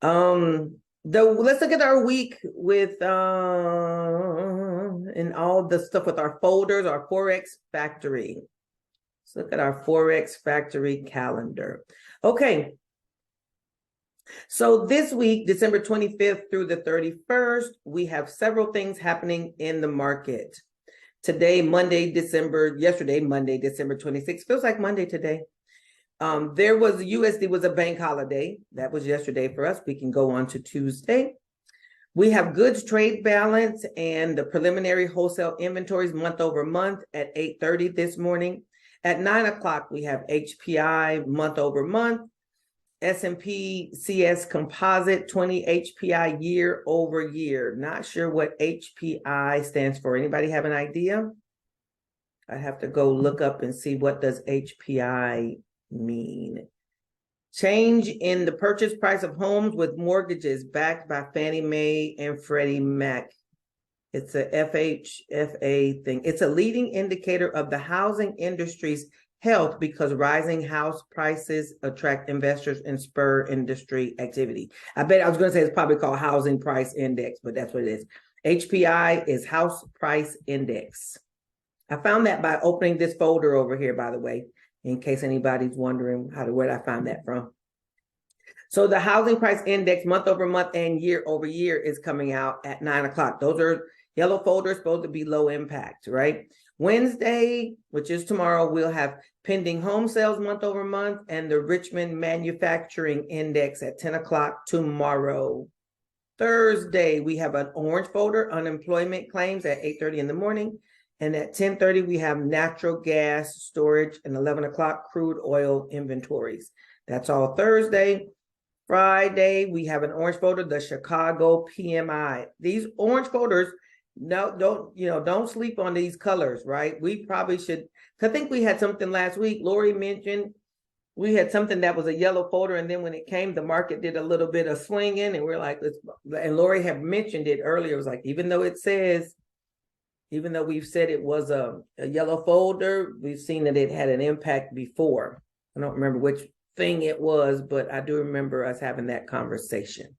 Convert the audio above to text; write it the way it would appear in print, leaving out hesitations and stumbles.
Let's look at our week with and all the stuff with our folders, our forex factory. Let's look at our forex factory calendar. Okay. So this week, December 25th through the 31st, we have several things happening in the market. Yesterday, Monday, December 26th. Feels like Monday today. There was USD was a bank holiday. That was yesterday for us. We can go on to Tuesday. We have goods trade balance and the preliminary wholesale inventories month over month at 8:30 this morning. At 9 o'clock, we have HPI month over month, S&P CS composite 20 HPI year over year. Not sure what HPI stands for. Anybody have an idea? I have to go look up and see what does HPI mean. Change in the purchase price of homes with mortgages backed by Fannie Mae and Freddie Mac. It's a FHFA thing. It's a leading indicator of the housing industry's health because rising house prices attract investors and spur industry activity. I bet I was going to say it's probably called housing price index, but that's what it is. HPI is house price index. I found that by opening this folder over here, by the way, in case anybody's wondering where I found that from. So the housing price index month over month and year over year is coming out at 9 o'clock. Those are yellow folders, supposed to be low impact, right? Wednesday, which is tomorrow, we'll have pending home sales month over month and the Richmond Manufacturing Index at 10 o'clock tomorrow. Thursday, we have an orange folder, unemployment claims at 8:30 in the morning. And at 10:30, we have natural gas storage and 11 o'clock crude oil inventories. That's all Thursday. Friday, we have an orange folder, the Chicago PMI. These orange folders, don't sleep on these colors, right? We probably should, I think we had something last week. Lori mentioned we had something that was a yellow folder, and then when it came, the market did a little bit of swinging, and we're like, and Lori had mentioned it earlier. It was like, even though we've said it was a yellow folder, we've seen that it had an impact before. I don't remember which thing it was, but I do remember us having that conversation.